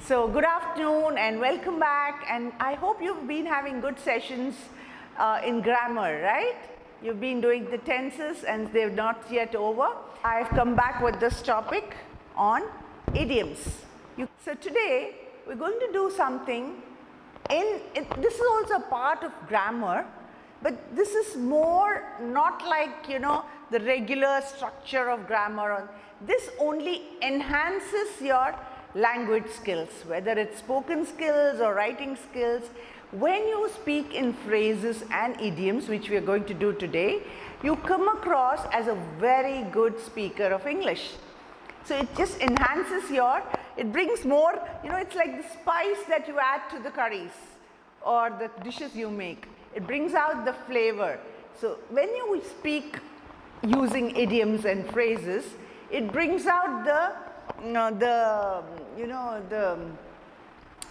So good afternoon and welcome back, and I hope you've been having good sessions in grammar, right? You've been doing the tenses and they're not yet over. I've come back with this topic on idioms. So today we're going to do something this is also a part of grammar, but this is more not like, the regular structure of grammar. This only enhances your language skills, whether it's spoken skills or writing skills. When you speak in phrases and idioms, which we are going to do today, you come across as a very good speaker of English. So it just enhances it brings more, it's like the spice that you add to the curries or the dishes you make. It brings out the flavor. So when you speak using idioms and phrases, it brings out the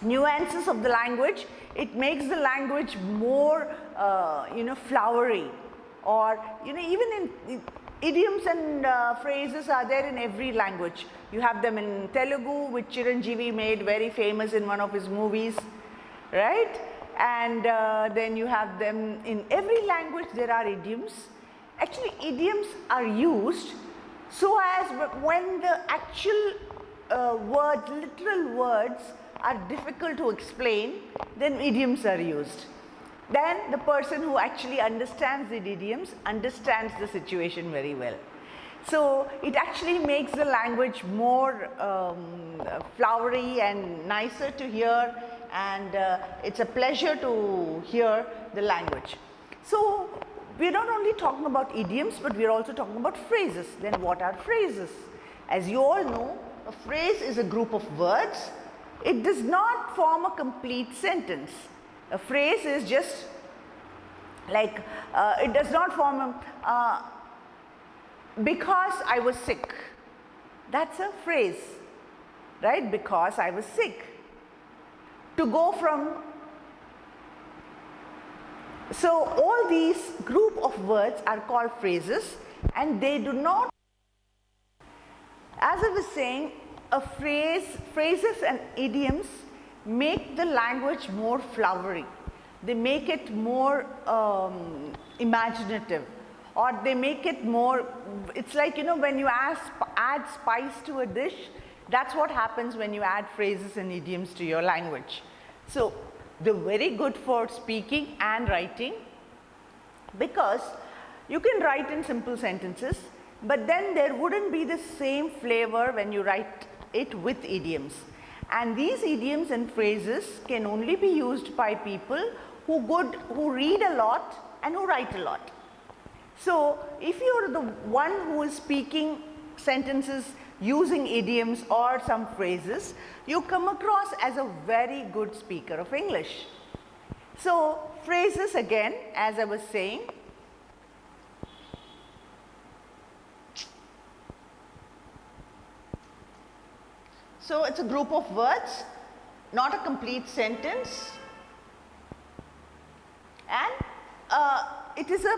nuances of the language. It makes the language more, flowery. Or, even in idioms and phrases are there in every language. You have them in Telugu, which Chiranjeevi made very famous in one of his movies, right? And then you have them in every language. There are idioms. Actually, idioms are used so as when the actual literal words are difficult to explain, then idioms are used. Then the person who actually understands the idioms understands the situation very well. So it actually makes the language more flowery and nicer to hear, and it's a pleasure to hear the language. So we're not only talking about idioms, but we're also talking about phrases. Then what are phrases? As you all know, a phrase is a group of words. It does not form a complete sentence. A phrase is just like, it does not form because I was sick. That's a phrase, right? Because I was sick. To go from. So all these group of words are called phrases, and they do not, as I was saying, phrases and idioms make the language more flowery. They make it more imaginative, or they make it more, it's like, when you add spice to a dish, that's what happens when you add phrases and idioms to your language. So they're very good for speaking and writing, because you can write in simple sentences, but then there wouldn't be the same flavor when you write it with idioms. And these idioms and phrases can only be used by people who read a lot and who write a lot. So if you're the one who is speaking sentences using idioms or some phrases, you come across as a very good speaker of English. So phrases, again, as I was saying, so it's a group of words, not a complete sentence, and it is a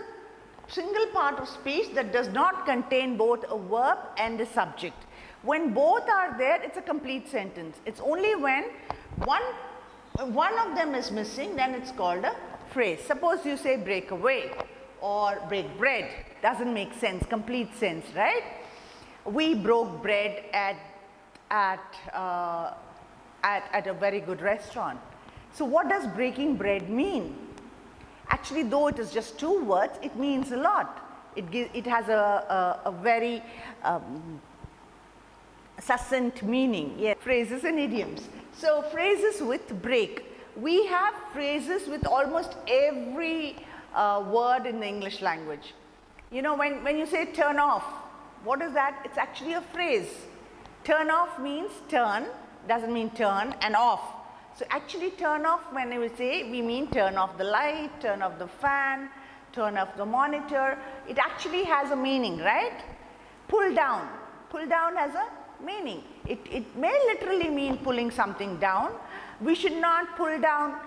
single part of speech that does not contain both a verb and a subject. When both are there, it's a complete sentence. It's only when one of them is missing, then it's called a phrase. Suppose you say break away or break bread. Doesn't make sense, complete sense, right? We broke bread at a very good restaurant. So what does breaking bread mean? Actually, though it is just two words, it means a lot. It has a very succinct meaning. Yeah. Phrases and idioms. So phrases with break. We have phrases with almost every word in the English language. When you say turn off, what is that? It's actually a phrase. Turn off means turn, doesn't mean turn, and off. So actually turn off, when we say, we mean turn off the light, turn off the fan, turn off the monitor. It actually has a meaning, right? Pull down. Pull down has a meaning. It may literally mean pulling something down. We should not pull down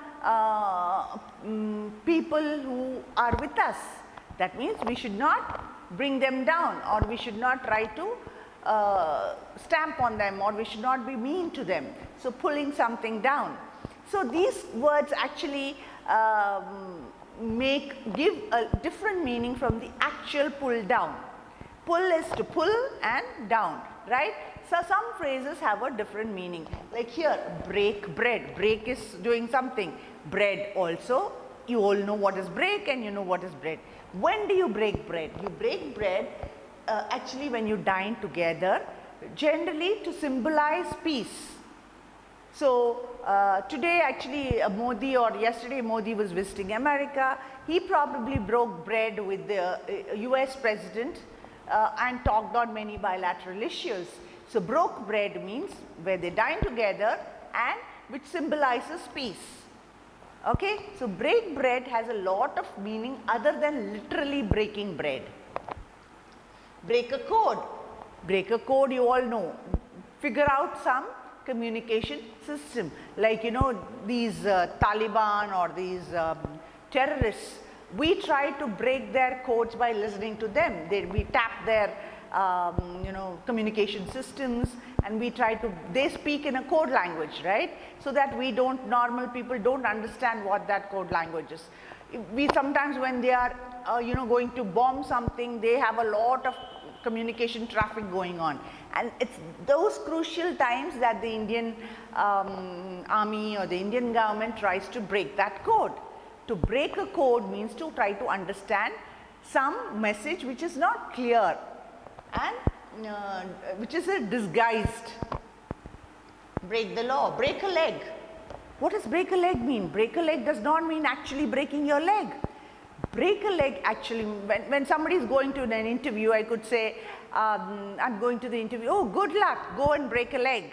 people who are with us. That means we should not bring them down, or we should not try to stamp on them, or we should not be mean to them. So pulling something down. So these words actually give a different meaning from the actual pull down. Pull is to pull and down, right? So some phrases have a different meaning. Like here, break bread. Break is doing something. Bread also, you all know what is break and you know what is bread. When do you break bread? You break bread actually when you dine together, generally to symbolize peace. So today actually Modi, or yesterday Modi was visiting America. He probably broke bread with the US president and talked on many bilateral issues. So broke bread means where they dine together and which symbolizes peace. Okay, so break bread has a lot of meaning other than literally breaking bread. Break a code. Break a code, you all know. Figure out some communication system, like these Taliban or these terrorists. We try to break their codes by listening to them. We tap their communication systems, and we try to, they speak in a code language, right? So that we don't, normal people don't understand what that code language is. We sometimes, when they are going to bomb something, they have a lot of communication traffic going on, and it's those crucial times that the Indian army or the Indian government tries to break that code. To break a code means to try to understand some message which is not clear and which is disguised. Break the law. Break a leg. What does break a leg mean? Break a leg does not mean actually breaking your leg. Break a leg actually, when somebody is going to an interview, I could say, I'm going to the interview, oh, good luck, go and break a leg.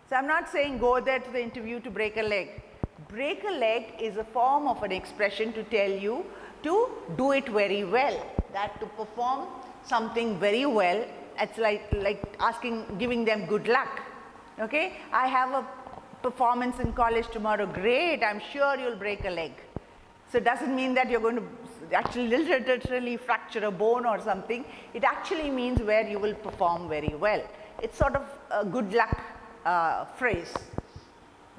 So I'm not saying go there to the interview to break a leg. Break a leg is a form of an expression to tell you to do it very well, that to perform something very well. It's like asking, giving them good luck. Okay, I have a performance in college tomorrow, great, I'm sure you'll break a leg. So it doesn't mean that you're going to actually literally fracture a bone or something. It actually means where you will perform very well. It's sort of a good luck phrase.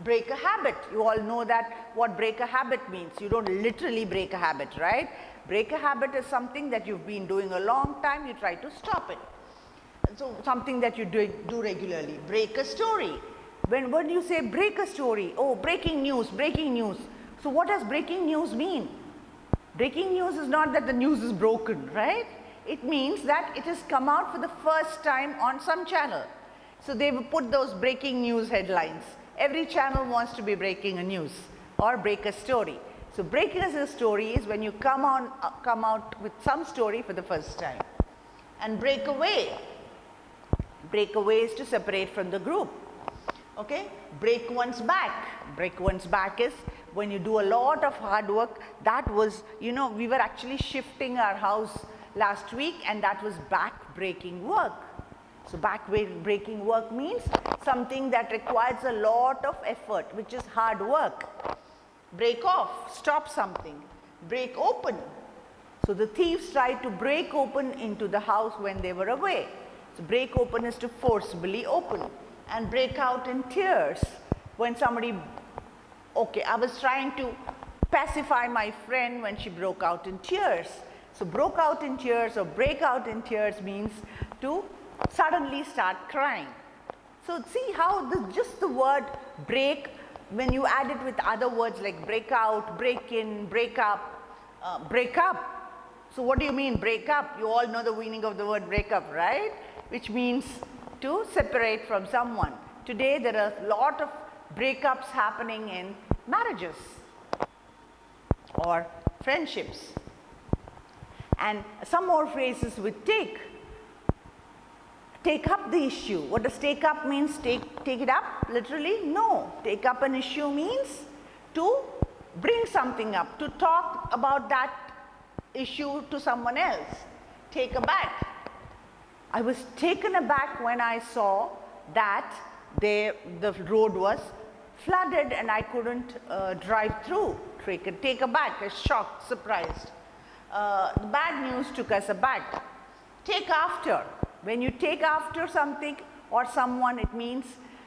Break a habit. You all know that what break a habit means. You don't literally break a habit, right? Break a habit is something that you've been doing a long time, you try to stop it. So something that you do regularly. Break a story. When you say break a story, oh, breaking news, breaking news. So what does breaking news mean? Breaking news is not that the news is broken, right? It means that it has come out for the first time on some channel. So they will put those breaking news headlines. Every channel wants to be breaking a news or break a story. So breaking a story is when you come out with some story for the first time. And break away. Break away is to separate from the group. Okay? Break one's back. Break one's back is when you do a lot of hard work. That was, we were actually shifting our house last week, and that was back-breaking work. So back-breaking work means something that requires a lot of effort, which is hard work. Break off, stop something. Break open. So the thieves tried to break open into the house when they were away. So break open is to forcibly open. And break out in tears when somebody, okay, I was trying to pacify my friend when she broke out in tears. So broke out in tears or break out in tears means to suddenly start crying. So see how just the word break, when you add it with other words like break out, break in, break up, break up. So what do you mean break up? You all know the meaning of the word break up, right? Which means to separate from someone. Today there are a lot of breakups happening in marriages or friendships. And some more phrases with take. Take up the issue. What does take up means? Take it up literally? No. Take up an issue means to bring something up, to talk about that issue to someone else. Take aback. I was taken aback when I saw that the road was flooded and I couldn't drive through. Take aback, shocked, surprised. The bad news took us aback. Take after. When you take after something or someone, it means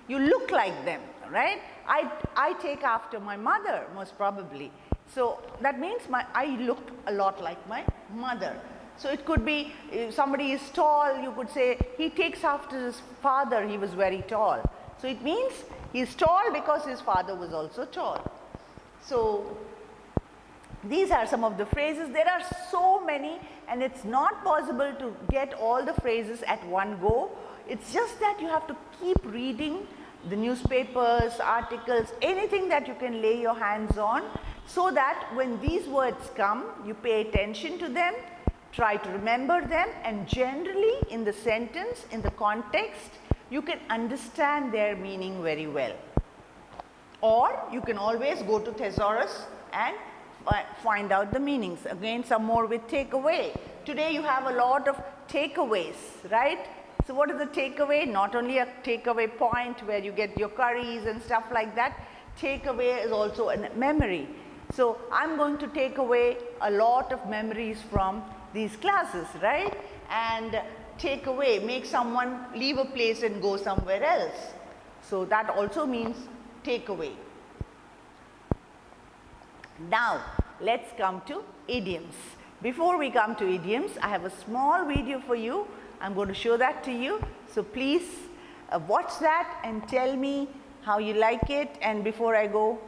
you look like them, right? I take after my mother, most probably. So that means I look a lot like my mother. So it could be, if somebody is tall, you could say he takes after his father, he was very tall. So it means he is tall because his father was also tall. So these are some of the phrases. There are so many, and it's not possible to get all the phrases at one go. It's just that you have to keep reading the newspapers, articles, anything that you can lay your hands on, so that when these words come, you pay attention to them, try to remember them, and generally in the sentence, in the context, you can understand their meaning very well. Or you can always go to thesaurus and find out the meanings. Again, some more with takeaway. Today you have a lot of takeaways, right? So what is the takeaway? Not only a takeaway point where you get your curries and stuff like that. Takeaway is also a memory. So I'm going to take away a lot of memories from these classes, right? And take away, make someone leave a place and go somewhere else. So that also means take away. Now, let's come to idioms. Before we come to idioms, I have a small video for you. I'm going to show that to you. So please watch that and tell me how you like it. And before I go,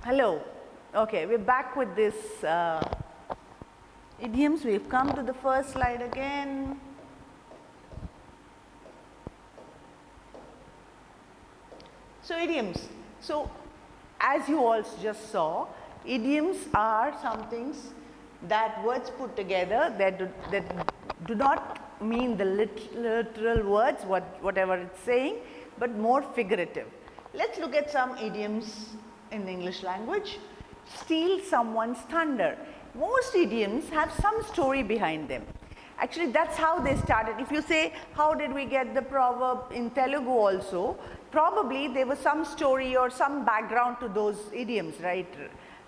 Hello. Okay, we're back with this idioms. We've come to the first slide again. So idioms. So as you all just saw, idioms are some things that words put together that do not mean the literal words, whatever it's saying, but more figurative. Let's look at some idioms in the English language. Steal someone's thunder. Most idioms have some story behind them. Actually, that's how they started. If you say, how did we get the proverb in Telugu also, probably there was some story or some background to those idioms, right?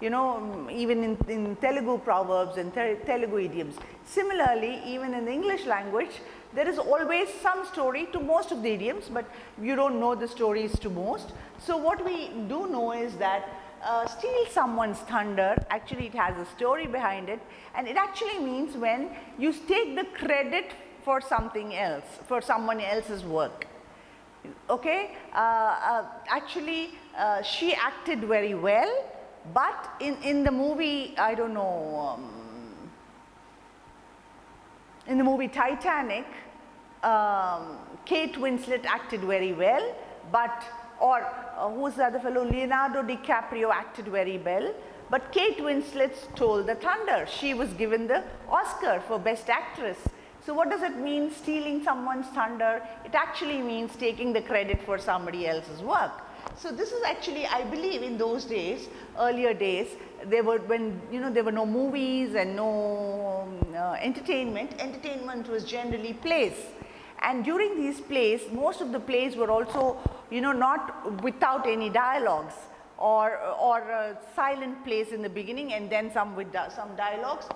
You know, even in Telugu proverbs and Telugu idioms. Similarly, even in the English language, there is always some story to most of the idioms, but you don't know the stories to most. So what we do know is that steal someone's thunder, actually it has a story behind it, and it actually means when you take the credit for something else, for someone else's work. Okay, actually she acted very well, but in the movie, I don't know, in the movie Titanic, Kate Winslet acted very well, but who's the other fellow? Leonardo DiCaprio acted very well, but Kate Winslet stole the thunder. She was given the Oscar for Best Actress. So what does it mean, stealing someone's thunder? It actually means taking the credit for somebody else's work. So this is actually, I believe in those days, earlier days, there were, when there were no movies and no entertainment was generally plays. And during these plays, most of the plays were also, not without any dialogues, or silent plays in the beginning and then some with some dialogues.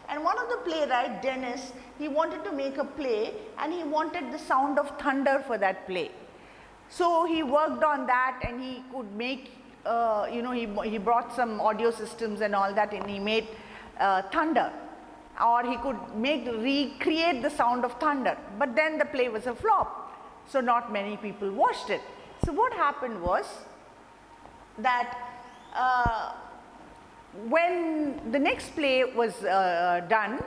And one of the playwright, Dennis, he wanted to make a play and he wanted the sound of thunder for that play. So he worked on that and he could make, he brought some audio systems and all that, and he made thunder. Or he could recreate the sound of thunder. But then the play was a flop. So not many people watched it. So what happened was that when the next play was done,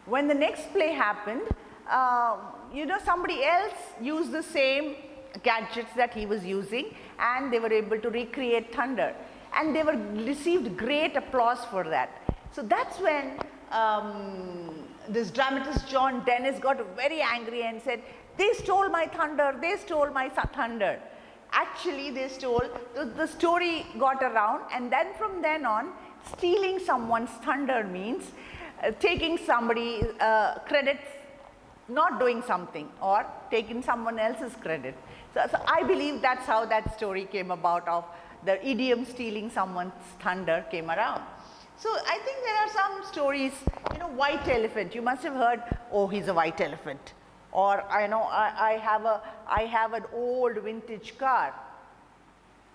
when the next play happened, somebody else used the same gadgets that he was using, and they were able to recreate thunder. And they received great applause for that. So that's when this dramatist John Dennis got very angry and said, they stole my thunder, they stole my thunder. Actually, they stole, the story got around, and then from then on, stealing someone's thunder means taking somebody credit, not doing something, or taking someone else's credit. So I believe that's how that story came about, of the idiom stealing someone's thunder came around. So I think there are some stories, white elephant. You must have heard, oh, he's a white elephant. Or I have an old vintage car,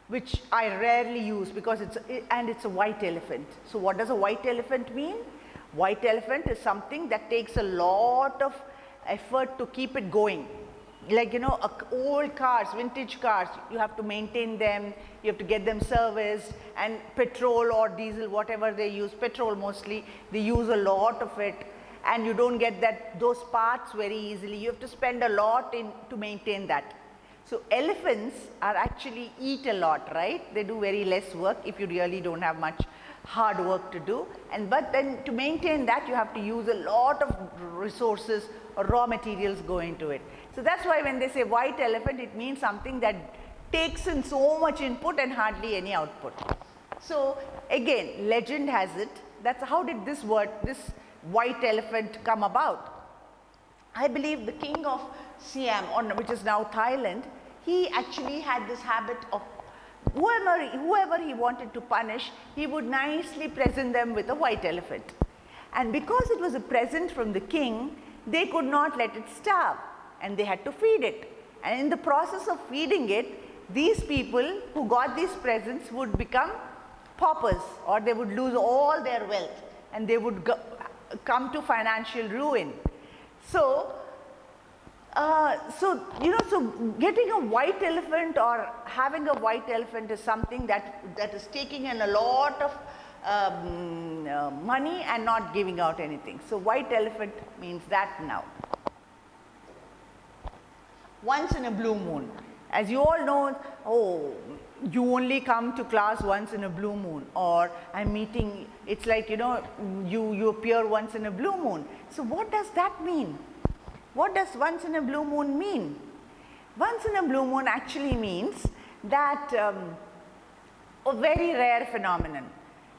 which I rarely use because it's a white elephant. So what does a white elephant mean? White elephant is something that takes a lot of effort to keep it going. Like, old cars, vintage cars, you have to maintain them, you have to get them serviced, and petrol or diesel, whatever they use, petrol mostly, they use a lot of it, and you don't get those parts very easily. You have to spend a lot to maintain that. So elephants are actually eat a lot, right? They do very less work if you really don't have much hard work to do. But then to maintain that, you have to use a lot of resources or raw materials go into it. So that's why when they say white elephant, it means something that takes in so much input and hardly any output. So again, legend has it, that's how did this word, this white elephant come about? I believe the king of Siam, which is now Thailand, he actually had this habit of whoever he wanted to punish, he would nicely present them with a white elephant. And because it was a present from the king, they could not let it starve, and they had to feed it. And in the process of feeding it, these people who got these presents would become paupers, or they would lose all their wealth, and they would come to financial ruin. So So, so getting a white elephant or having a white elephant is something that is taking in a lot of money and not giving out anything. So, white elephant means that now. Once in a blue moon. As you all know, oh, you only come to class once in a blue moon, or I'm meeting, it's like, you appear once in a blue moon. So, what does that mean? What does once in a blue moon mean? Once in a blue moon actually means that a very rare phenomenon.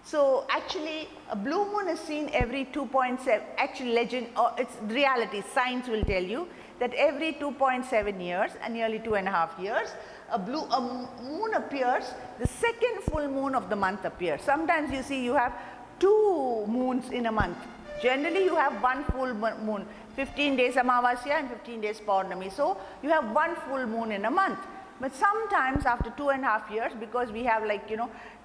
So, actually a blue moon is seen every 2.7, actually legend, or it's reality, science will tell you that every 2.7 years and nearly 2.5 years, a moon appears, the second full moon of the month appears. Sometimes you see you have 2 moons in a month. Generally you have 1 full moon, 15 days Amavasya and 15 days Paurnami. So, you have 1 full moon in a month. But sometimes after 2.5 years, because we have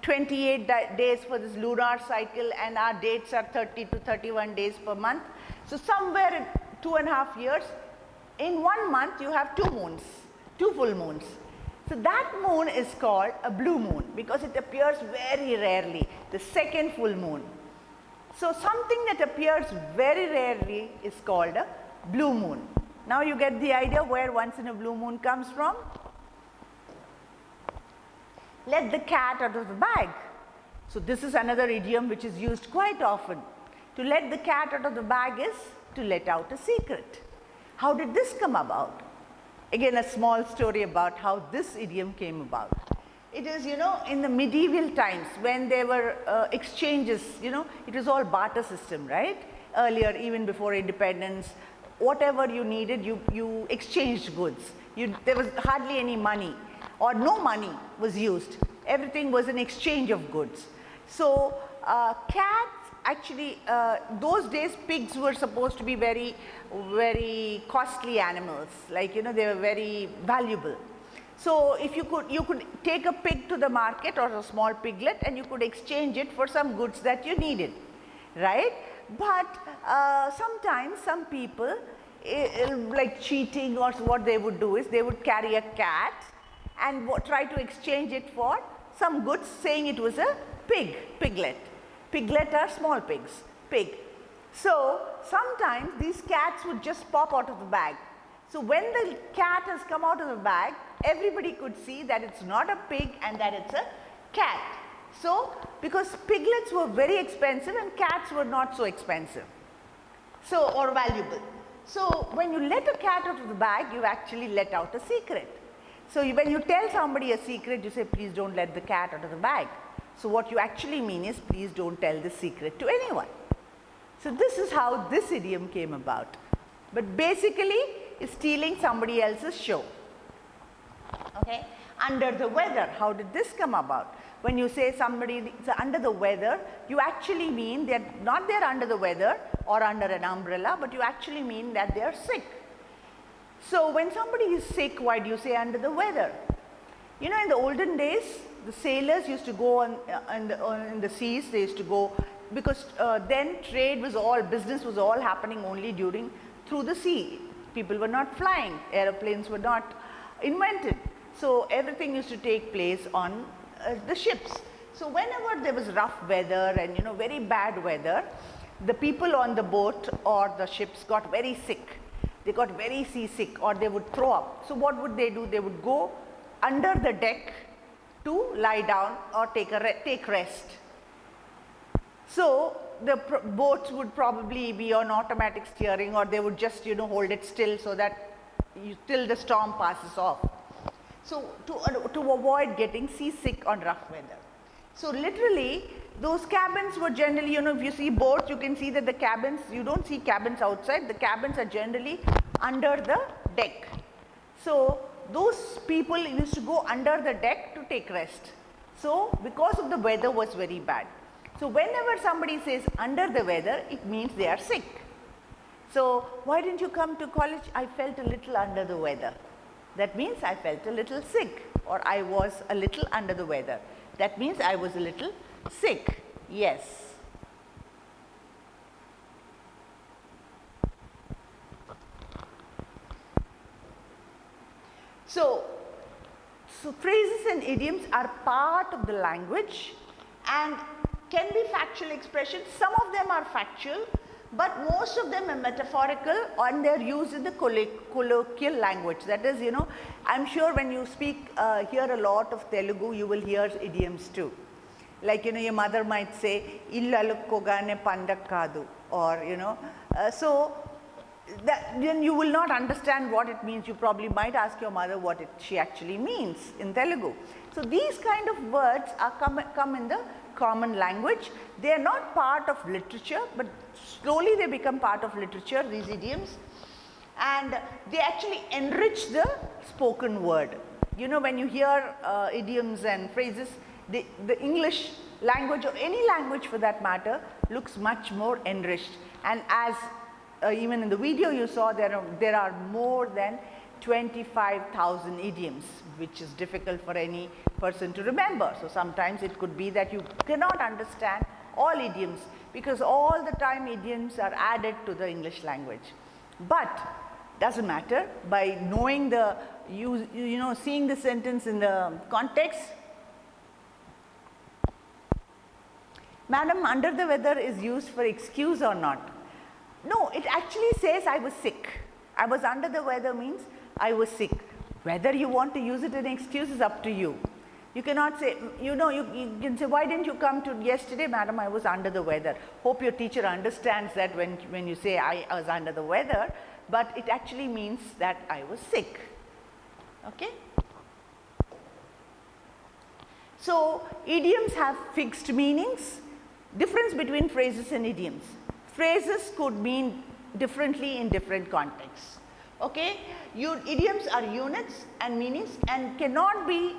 28 days for this lunar cycle and our dates are 30 to 31 days per month. So, somewhere in 2.5 years, in 1 month you have 2 moons, 2 full moons. So, that moon is called a blue moon because it appears very rarely, the second full moon. So, something that appears very rarely is called a blue moon. Now, you get the idea where once in a blue moon comes from. Let the cat out of the bag. So, this is another idiom which is used quite often. To let the cat out of the bag is to let out a secret. How did this come about? Again, a small story about how this idiom came about. It is, in the medieval times when there were exchanges, it was all barter system, right? Earlier, even before independence, whatever you needed, you exchanged goods. There was hardly any money or no money was used. Everything was an exchange of goods. So, cats actually, those days pigs were supposed to be very, very costly animals, like, they were very valuable. So, if you could take a pig to the market or a small piglet and you could exchange it for some goods that you needed, right? But sometimes some people, like cheating, or what they would do is they would carry a cat and try to exchange it for some goods, saying it was a piglet. Piglet are small pigs, pig. So, sometimes these cats would just pop out of the bag. So, when the cat has come out of the bag, everybody could see that it's not a pig and that it's a cat. So, because piglets were very expensive and cats were not so expensive, so, or valuable. So, when you let a cat out of the bag, you actually let out a secret. So, when you tell somebody a secret, you say, please don't let the cat out of the bag. So, what you actually mean is, please don't tell this secret to anyone. So, this is how this idiom came about. But basically, it's stealing somebody else's show. Okay? Under the weather, how did this come about? When you say somebody is under the weather, you actually mean they're not there under the weather or under an umbrella, but you actually mean that they are sick. So, when somebody is sick, why do you say under the weather? In the olden days, the sailors used to go in the seas, they used to go, because then trade was all, business was all happening only through the sea. People were not flying, aeroplanes were not invented. So, everything used to take place on the ships. So, whenever there was rough weather and very bad weather, the people on the boat or the ships got very sick. They got very seasick or they would throw up. So, what would they do? They would go under the deck to lie down or take rest. So, the boats would probably be on automatic steering, or they would just hold it still so that till the storm passes off. So, to avoid getting seasick on rough weather. So, literally those cabins were generally, if you see boats, you can see that the cabins, you don't see cabins outside, the cabins are generally under the deck. So, those people used to go under the deck to take rest. So, because of the weather was very bad. So, whenever somebody says under the weather, it means they are sick. So, why didn't you come to college? I felt a little under the weather. That means I felt a little sick, or I was a little under the weather. That means I was a little sick. Yes. So phrases and idioms are part of the language and can be factual expressions. Some of them are factual, but most of them are metaphorical, and they are used in the colloquial language. That is, I'm sure when you hear a lot of Telugu, you will hear idioms too. Like, your mother might say, "Illalukkogane pandakkadu," or, so then you will not understand what it means. You probably might ask your mother what she actually means in Telugu. So these kind of words come in the common language. They are not part of literature, but slowly they become part of literature, these idioms, and they actually enrich the spoken word. When you hear idioms and phrases, the English language, or any language for that matter, looks much more enriched. And as even in the video you saw, there are more than 25,000 idioms, which is difficult for any person to remember. So sometimes it could be that you cannot understand all idioms, because all the time idioms are added to the English language. But doesn't matter, by knowing seeing the sentence in the context. Madam, under the weather is used for excuse or not? No, it actually says I was sick. I was under the weather means I was sick. Whether you want to use it in excuse is up to you. You cannot say, you can say, why didn't you come to yesterday? Madam, I was under the weather. Hope your teacher understands that when you say I was under the weather, but it actually means that I was sick. Okay? So idioms have fixed meanings. Difference between phrases and idioms. Phrases could mean differently in different contexts. Okay? Idioms are units and meanings and cannot be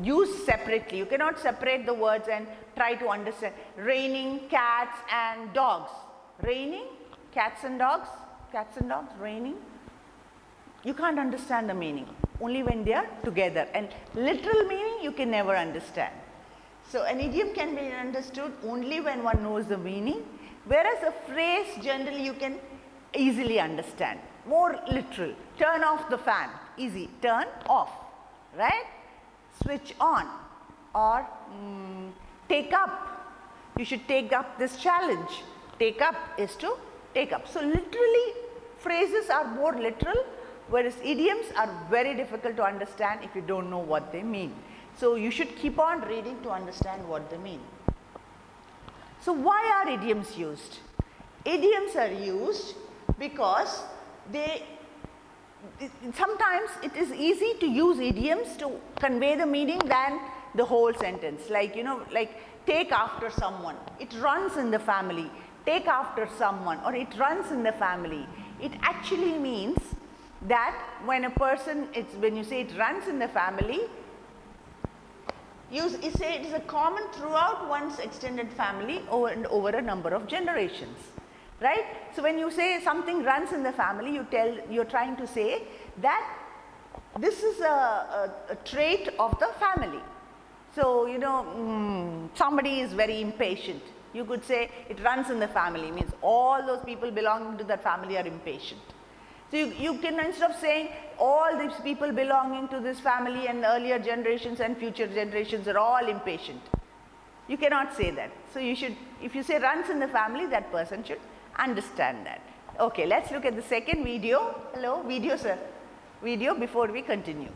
used separately. You cannot separate the words and try to understand. Raining, cats and dogs. Raining, cats and dogs, raining. You can't understand the meaning, only when they are together. And literal meaning you can never understand. So an idiom can be understood only when one knows the meaning, whereas a phrase generally you can easily understand. More literal. Turn off the fan, easy. Turn off, right? Switch on, or take up. You should take up this challenge. Take up is to take up. So literally phrases are more literal, whereas idioms are very difficult to understand if you don't know what they mean. So you should keep on reading to understand what they mean. So why are idioms used? Idioms are used because sometimes it is easy to use idioms to convey the meaning than the whole sentence. Like, like take after someone. It runs in the family. Take after someone, or it runs in the family. It actually means that when you say it runs in the family, you say it is a common throughout one's extended family over a number of generations, right? So when you say something runs in the family, you're trying to say that this is a trait of the family. So, somebody is very impatient. You could say it runs in the family, means all those people belonging to that family are impatient. So you can, instead of saying all these people belonging to this family and earlier generations and future generations are all impatient, you cannot say that. So you should, if you say runs in the family, that person should understand that. Okay, let's look at the second video. Hello, video sir. Video before we continue.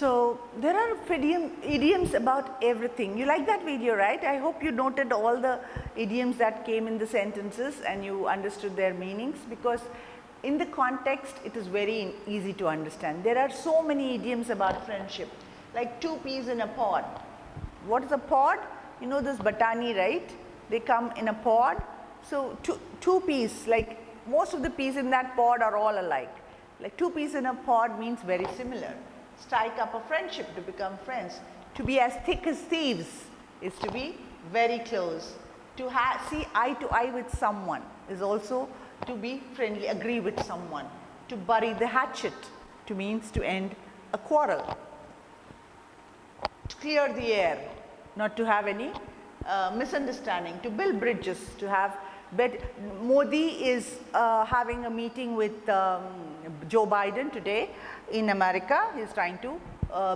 So there are idioms about everything. You like that video, right? I hope you noted all the idioms that came in the sentences and you understood their meanings, because in the context it is very easy to understand. There are so many idioms about friendship, like two peas in a pod. What is a pod? You know this batani, right? They come in a pod. So two peas, like most of the peas in that pod are all alike. Like two peas in a pod means very similar. Strike up a friendship, to become friends. To be as thick as thieves is to be very close. To see eye to eye with someone is also to be friendly, agree with someone. To bury the hatchet means to end a quarrel. To clear the air, not to have any misunderstanding. To build bridges, to have Modi is having a meeting with Joe Biden today in America. He is trying to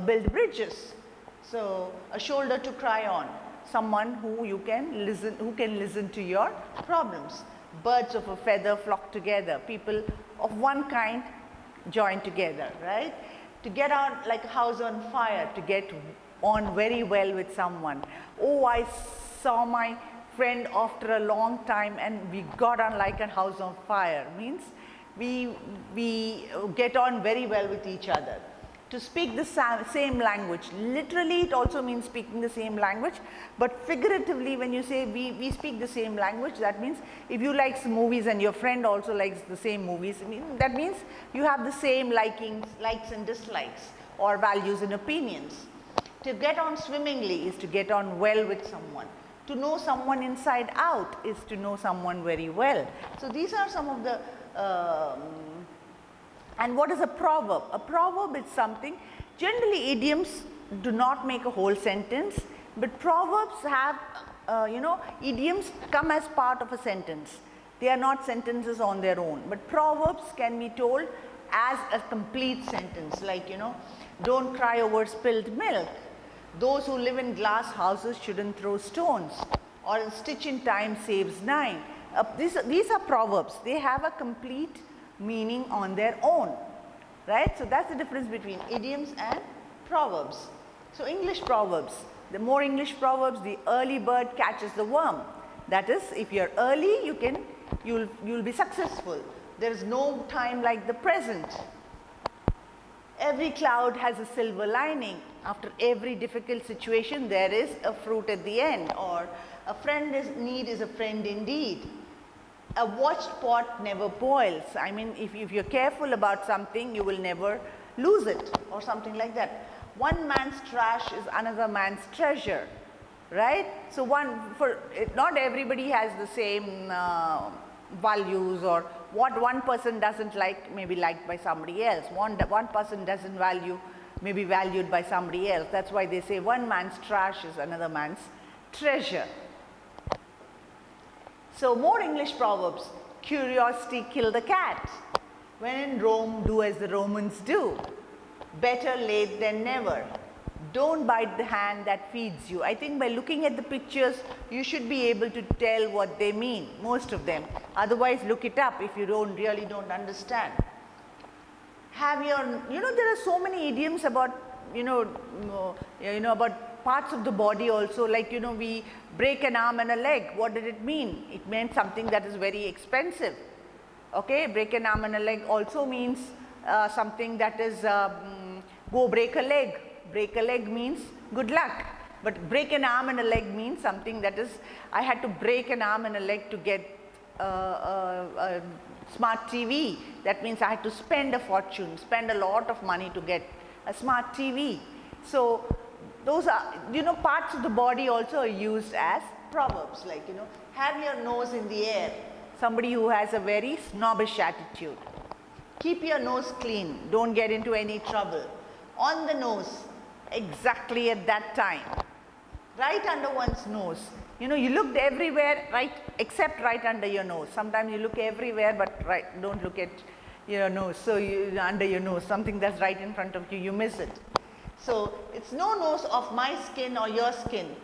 build bridges. So a shoulder to cry on, someone who you can listen to your problems. Birds of a feather flock together, people of one kind join together, right? To get on like a house on fire, to get on very well with someone. Oh, I saw my friend after a long time and we got on like a house on fire, means we get on very well with each other. To speak the same language, literally it also means speaking the same language, but figuratively when you say we speak the same language, that means if you like some movies and your friend also likes the same movies, that means you have the same likes and dislikes, or values and opinions. To get on swimmingly is to get on well with someone. To know someone inside out is to know someone very well. So these are some of the and what is a proverb? A proverb is something, generally idioms do not make a whole sentence, but proverbs have, idioms come as part of a sentence. They are not sentences on their own, but proverbs can be told as a complete sentence, like, don't cry over spilled milk. Those who live in glass houses shouldn't throw stones, or a stitch in time saves nine. These are proverbs. They have a complete meaning on their own, right? So that's the difference between idioms and proverbs. So English proverbs, the more English proverbs, the early bird catches the worm. That is, if you're early, you'll be successful. There is no time like the present. Every cloud has a silver lining. After every difficult situation, there is a fruit at the end. Or a friend in need is a friend indeed. A watched pot never boils. I mean, if you're careful about something, you will never lose it, or something like that. One man's trash is another man's treasure, right? So not everybody has the same values, or what one person doesn't like may be liked by somebody else. One person doesn't value may be valued by somebody else. That's why they say one man's trash is another man's treasure. So more English proverbs. Curiosity killed the cat. When in Rome, do as the Romans do. Better late than never. Don't bite the hand that feeds you. I think by looking at the pictures, you should be able to tell what they mean, most of them. Otherwise, look it up if you really don't understand. There are so many idioms about, about parts of the body also, like, we break an arm and a leg. What did it mean? It meant something that is very expensive. Okay, break an arm and a leg also means something that is, go break a leg. Break a leg means good luck. But break an arm and a leg means something that is, I had to break an arm and a leg to get a smart TV. That means I had to spend a fortune, spend a lot of money to get a smart TV. So those are, parts of the body also are used as proverbs, like, have your nose in the air. Somebody who has a very snobbish attitude. Keep your nose clean, don't get into any trouble. On the nose, exactly at that time. Right under one's nose. You looked everywhere, right, except right under your nose. Sometimes you look everywhere, but don't look at your nose. So under your nose, something that's right in front of you, you miss it. So it's no nose of my skin or your skin.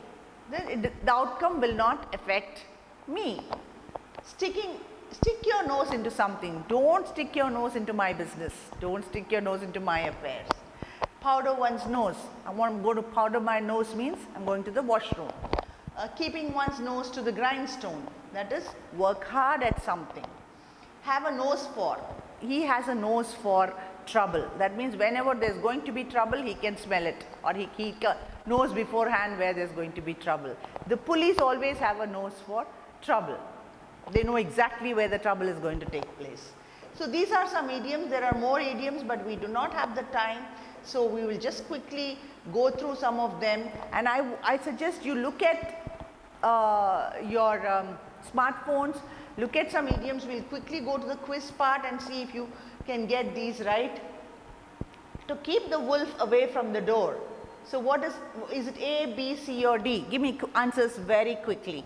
Then the outcome will not affect me. Stick your nose into something. Don't stick your nose into my business. Don't stick your nose into my affairs. Powder one's nose. I want to go to powder my nose means I'm going to the washroom. Keeping one's nose to the grindstone. That is, work hard at something. Have a nose for. He has a nose for trouble. That means whenever there's going to be trouble, he can smell it, or he knows beforehand where there's going to be trouble. The police always have a nose for trouble. They know exactly where the trouble is going to take place. So these are some idioms. There are more idioms, but we do not have the time. So we will just quickly go through some of them. And I suggest you look at your smartphones, look at some idioms. We'll quickly go to the quiz part and see if you can get these right. To keep the wolf away from the door. So what is it A, B, C or D? Give me answers very quickly.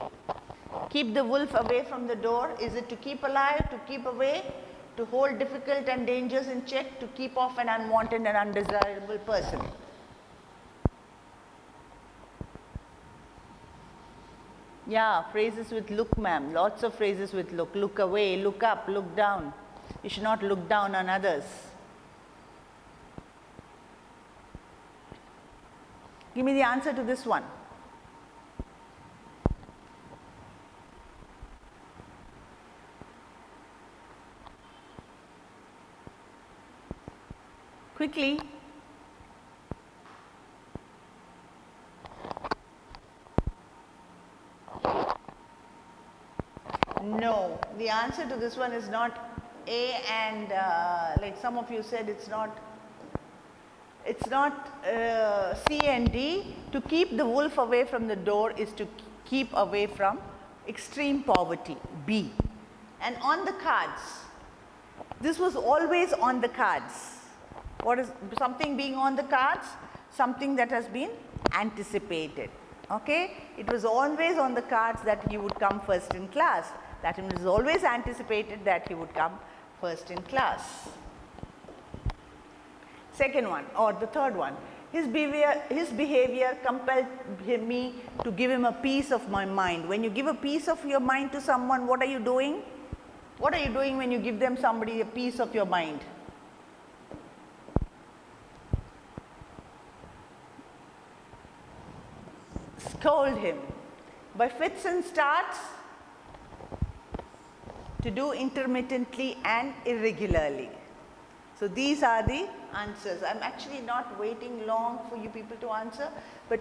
Keep the wolf away from the door. Is it to keep alive, to keep away, to hold difficult and dangers in check, to keep off an unwanted and undesirable person? Yeah, phrases with look, ma'am. Lots of phrases with look. Look away, look up, look down. You should not look down on others. Give me the answer to this one. Quickly. No, the answer to this one is not A, and like some of you said, it's not C and D. To keep the wolf away from the door is to keep away from extreme poverty, B. And on the cards, this was always on the cards. What is something being on the cards? Something that has been anticipated. Okay? It was always on the cards that he would come first in class. That it was always anticipated that he would come first in class. Second one, or the third one. His behavior compelled me to give him a piece of my mind. When you give a piece of your mind to someone, what are you doing? What are you doing when you give them somebody a piece of your mind? Scold him. By fits and starts, to do intermittently and irregularly. So these are the answers. I'm actually not waiting long for you people to answer, but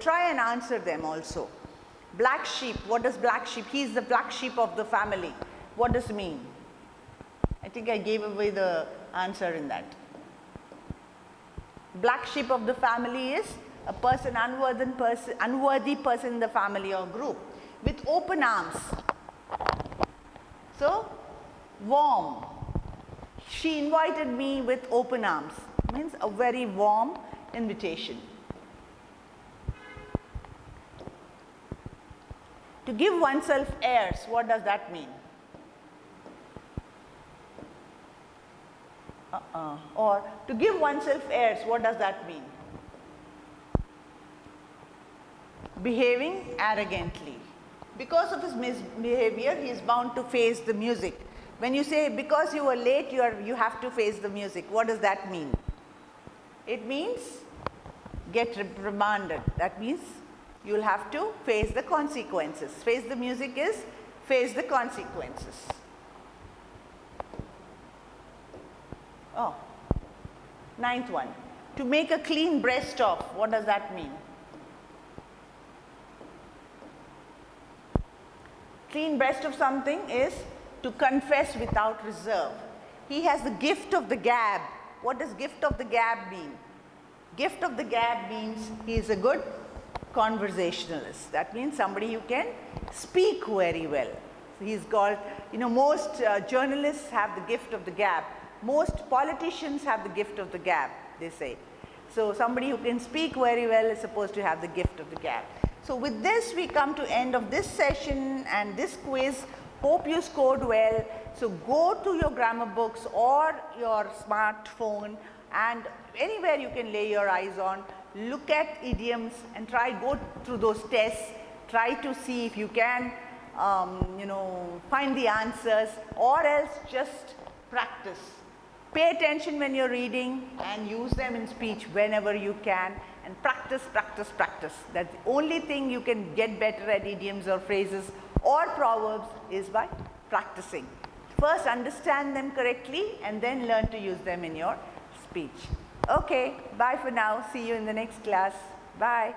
try and answer them also. Black sheep, what does black sheep? He's the black sheep of the family. What does it mean? I think I gave away the answer in that. Black sheep of the family is a person, unworthy person in the family or group, with open arms. So, warm. She invited me with open arms. Means a very warm invitation. To give oneself airs, what does that mean? Or to give oneself airs, what does that mean? Behaving arrogantly. Because of his misbehavior, he is bound to face the music. When you say because you were late, you have to face the music, what does that mean? It means get reprimanded. That means you will have to face the consequences. Face the music is face the consequences. Oh, ninth one. To make a clean breast of, what does that mean? Clean breast of something is to confess without reserve. He has the gift of the gab. What does gift of the gab mean? Gift of the gab means he is a good conversationalist. That means somebody who can speak very well. So he's called, most journalists have the gift of the gab. Most politicians have the gift of the gab, they say. So somebody who can speak very well is supposed to have the gift of the gab. So with this, we come to end of this session and this quiz. Hope you scored well. So go to your grammar books or your smartphone and anywhere you can lay your eyes on, look at idioms and go through those tests. Try to see if you can, find the answers, or else just practice. Pay attention when you're reading and use them in speech whenever you can, and practice, practice, practice. That's the only thing you can get better at idioms or phrases or proverbs is by practicing. First understand them correctly and then learn to use them in your speech. Okay, bye for now. See you in the next class. Bye.